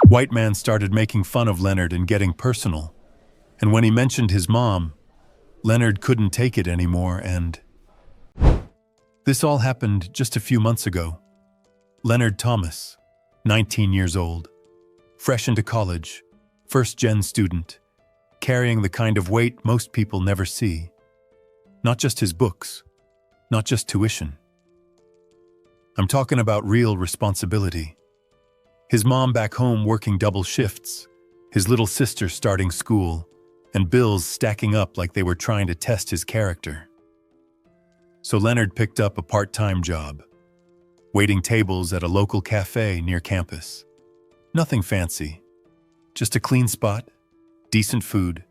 White man started making fun of Leonard and getting personal. And when he mentioned his mom, Leonard couldn't take it anymore and... This all happened just a few months ago. Leonard Thomas, 19 years old, fresh into college, first-gen student, carrying the kind of weight most people never see. Not just his books, not just tuition. I'm talking about real responsibility. His mom back home working double shifts, his little sister starting school, and bills stacking up like they were trying to test his character. So Leonard picked up a part-time job, waiting tables at a local cafe near campus. Nothing fancy, just a clean spot, decent food,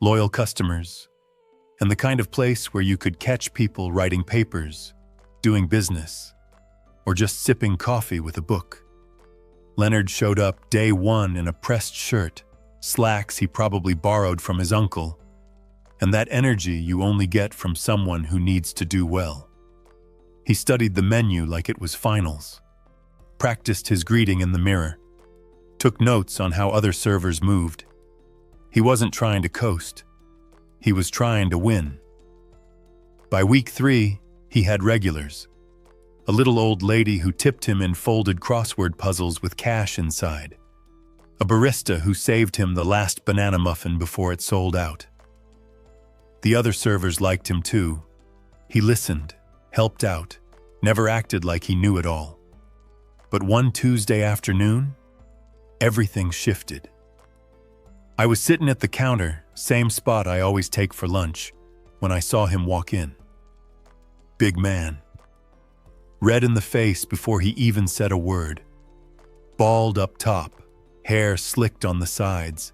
loyal customers, and the kind of place where you could catch people writing papers, doing business, or just sipping coffee with a book. Leonard showed up day one in a pressed shirt, slacks he probably borrowed from his uncle, and that energy you only get from someone who needs to do well. He studied the menu like it was finals, practiced his greeting in the mirror, took notes on how other servers moved. He wasn't trying to coast. He was trying to win. By week 3, he had regulars. A little old lady who tipped him in folded crossword puzzles with cash inside. A barista who saved him the last banana muffin before it sold out. The other servers liked him too. He listened, helped out, never acted like he knew it all. But one Tuesday afternoon, everything shifted. I was sitting at the counter, same spot I always take for lunch, when I saw him walk in. Big man. Red in the face before he even said a word. Bald up top, hair slicked on the sides.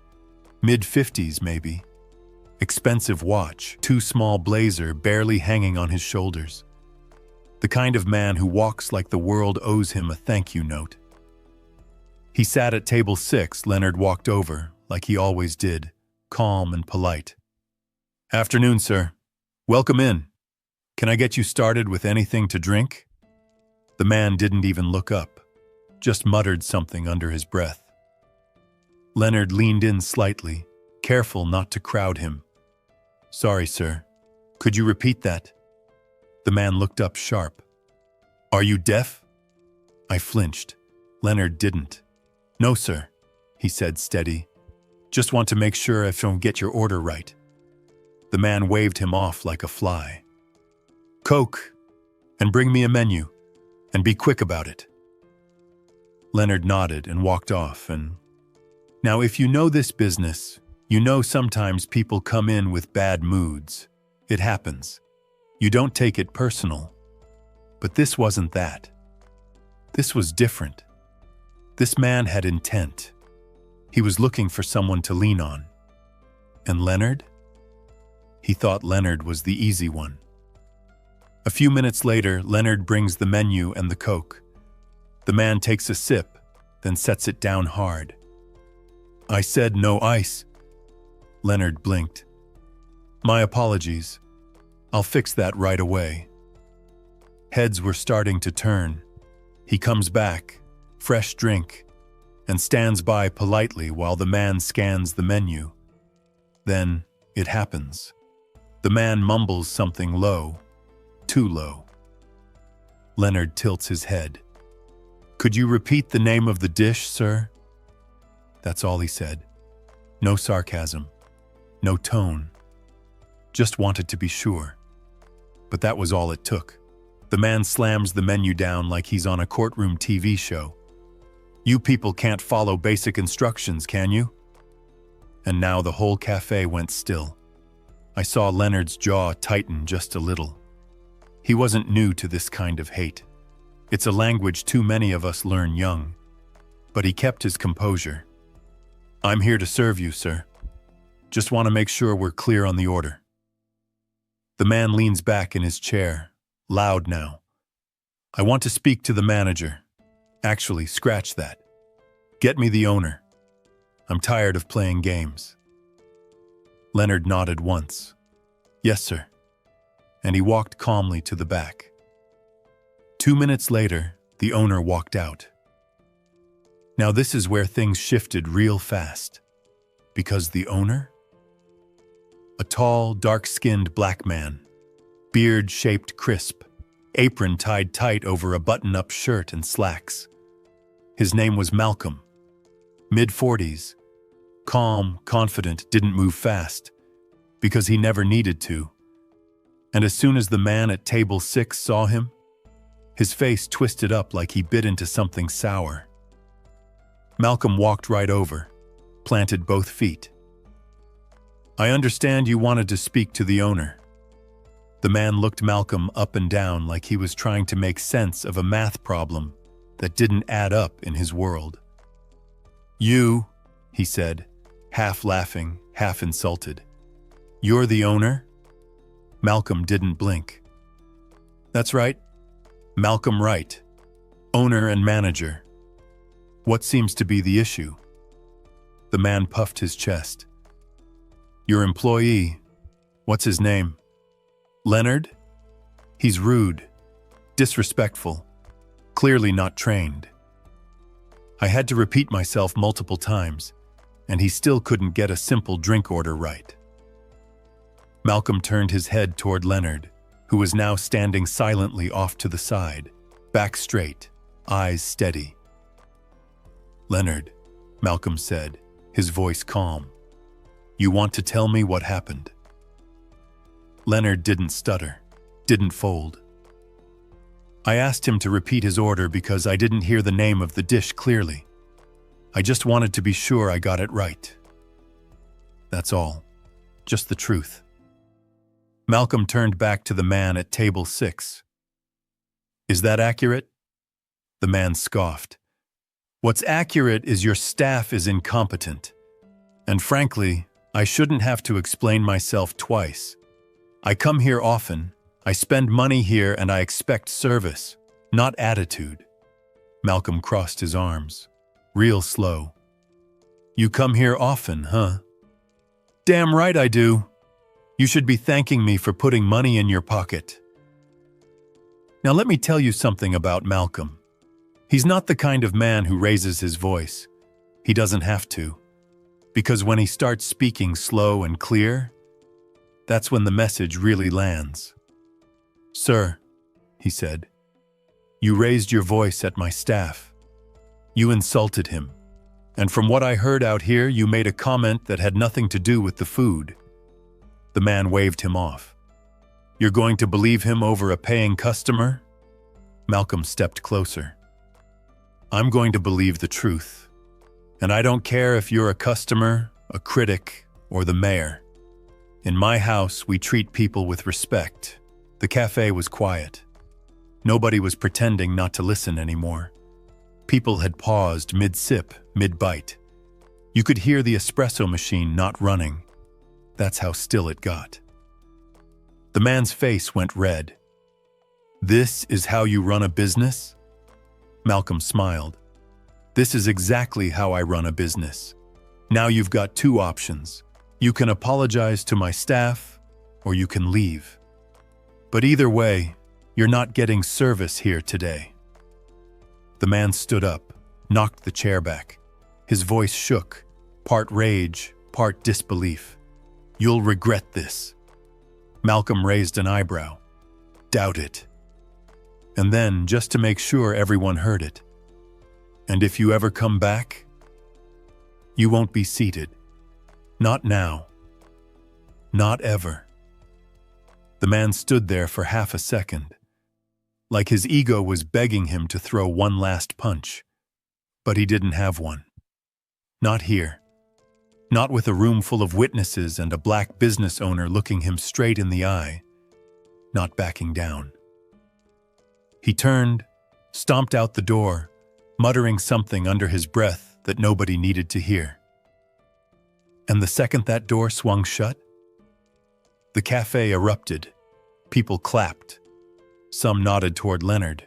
Mid-50s maybe. Expensive watch, too small blazer barely hanging on his shoulders. The kind of man who walks like the world owes him a thank you note. He sat at table 6. Leonard walked over, like he always did, calm and polite. "Afternoon, sir. Welcome in. Can I get you started with anything to drink?" The man didn't even look up, just muttered something under his breath. Leonard leaned in slightly, careful not to crowd him. "Sorry, sir. Could you repeat that?" The man looked up sharp. "Are you deaf?" I flinched. Leonard didn't. "No, sir," he said steady. "Just want to make sure I don't get your order right." The man waved him off like a fly. "Coke, and bring me a menu, and be quick about it." Leonard nodded and walked off, and... Now, if you know this business, you know sometimes people come in with bad moods. It happens. You don't take it personal. But this wasn't that. This was different. This man had intent. He was looking for someone to lean on. And Leonard? He thought Leonard was the easy one. A few minutes later, Leonard brings the menu and the Coke. The man takes a sip, then sets it down hard. "I said no ice." Leonard blinked. "My apologies. I'll fix that right away." Heads were starting to turn. He comes back, fresh drink, and stands by politely while the man scans the menu. Then it happens. The man mumbles something low, too low. Leonard tilts his head. "Could you repeat the name of the dish, sir?" That's all he said. No sarcasm, no tone. Just wanted to be sure. But that was all it took. The man slams the menu down like he's on a courtroom TV show. "You people can't follow basic instructions, can you?" And now the whole cafe went still. I saw Leonard's jaw tighten just a little. He wasn't new to this kind of hate. It's a language too many of us learn young. But he kept his composure. "I'm here to serve you, sir. Just want to make sure we're clear on the order." The man leans back in his chair, loud now. "I want to speak to the manager. Actually, scratch that. Get me the owner. I'm tired of playing games." Leonard nodded once. "Yes, sir." And he walked calmly to the back. 2 minutes later, the owner walked out. Now this is where things shifted real fast. Because the owner? A tall, dark-skinned black man, beard shaped crisp, apron tied tight over a button-up shirt and slacks. His name was Malcolm. Mid-40s. Calm, confident, didn't move fast, because he never needed to. And as soon as the man at table 6 saw him, his face twisted up like he bit into something sour. Malcolm walked right over, planted both feet. "I understand you wanted to speak to the owner." The man looked Malcolm up and down like he was trying to make sense of a math problem that didn't add up in his world. "You," he said, half laughing, half insulted. "You're the owner?" Malcolm didn't blink. "That's right. Malcolm Wright, owner and manager. What seems to be the issue?" The man puffed his chest. "Your employee, what's his name? Leonard? He's rude, disrespectful, clearly not trained. I had to repeat myself multiple times, and he still couldn't get a simple drink order right." Malcolm turned his head toward Leonard, who was now standing silently off to the side, back straight, eyes steady. "Leonard," Malcolm said, his voice calm, "you want to tell me what happened?" Leonard didn't stutter, didn't fold. "I asked him to repeat his order because I didn't hear the name of the dish clearly. I just wanted to be sure I got it right. That's all. Just the truth." Malcolm turned back to the man at table 6. "Is that accurate?" The man scoffed. "What's accurate is your staff is incompetent. And frankly, I shouldn't have to explain myself twice. I come here often, I spend money here, and I expect service, not attitude." Malcolm crossed his arms, real slow. "You come here often, huh?" "Damn right I do. You should be thanking me for putting money in your pocket." Now let me tell you something about Malcolm. He's not the kind of man who raises his voice. He doesn't have to. Because when he starts speaking slow and clear, that's when the message really lands. "Sir," he said, "you raised your voice at my staff. You insulted him. And from what I heard out here, you made a comment that had nothing to do with the food." The man waved him off. "You're going to believe him over a paying customer?" Malcolm stepped closer. "I'm going to believe the truth. And I don't care if you're a customer, a critic, or the mayor. In my house, we treat people with respect." The cafe was quiet. Nobody was pretending not to listen anymore. People had paused mid-sip, mid-bite. You could hear the espresso machine not running. That's how still it got. The man's face went red. "This is how you run a business?" Malcolm smiled. "This is exactly how I run a business. Now you've got two options. You can apologize to my staff, or you can leave. But either way, you're not getting service here today." The man stood up, knocked the chair back. His voice shook, part rage, part disbelief. "You'll regret this." Malcolm raised an eyebrow. "Doubt it." And then, just to make sure everyone heard it, "And if you ever come back, you won't be seated. Not now. Not ever." The man stood there for half a second, like his ego was begging him to throw one last punch. But he didn't have one. Not here. Not with a room full of witnesses and a black business owner looking him straight in the eye. Not backing down. He turned, stomped out the door, muttering something under his breath that nobody needed to hear. And the second that door swung shut, the cafe erupted. People clapped. Some nodded toward Leonard.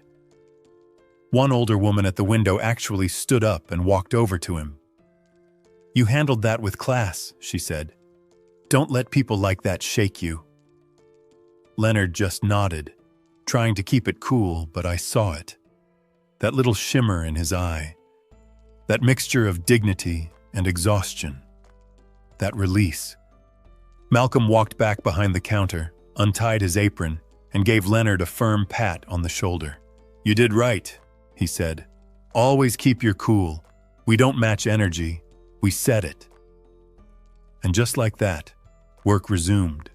One older woman at the window actually stood up and walked over to him. "You handled that with class," she said. "Don't let people like that shake you." Leonard just nodded, trying to keep it cool, but I saw it. That little shimmer in his eye. That mixture of dignity and exhaustion. That release. Malcolm walked back behind the counter, untied his apron, and gave Leonard a firm pat on the shoulder. "You did right," he said. "Always keep your cool. We don't match energy, we set it." And just like that, work resumed.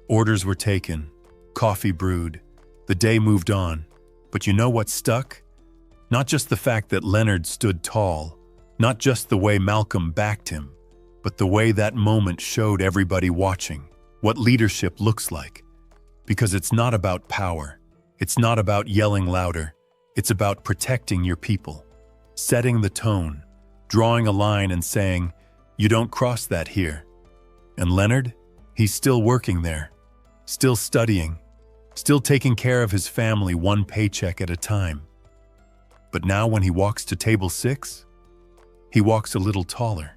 Orders were taken, coffee brewed, the day moved on. But you know what stuck? Not just the fact that Leonard stood tall, not just the way Malcolm backed him, but the way that moment showed everybody watching what leadership looks like. Because it's not about power, it's not about yelling louder, it's about protecting your people, setting the tone, drawing a line and saying, "You don't cross that here." And Leonard, he's still working there, still studying, still taking care of his family one paycheck at a time. But now when he walks to table 6, he walks a little taller.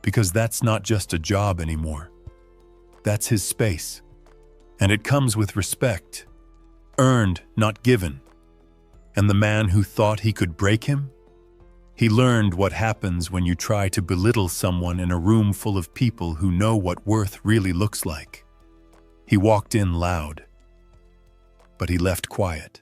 Because that's not just a job anymore. That's his space. And it comes with respect. Earned, not given. And the man who thought he could break him? He learned what happens when you try to belittle someone in a room full of people who know what worth really looks like. He walked in loud, but he left quiet.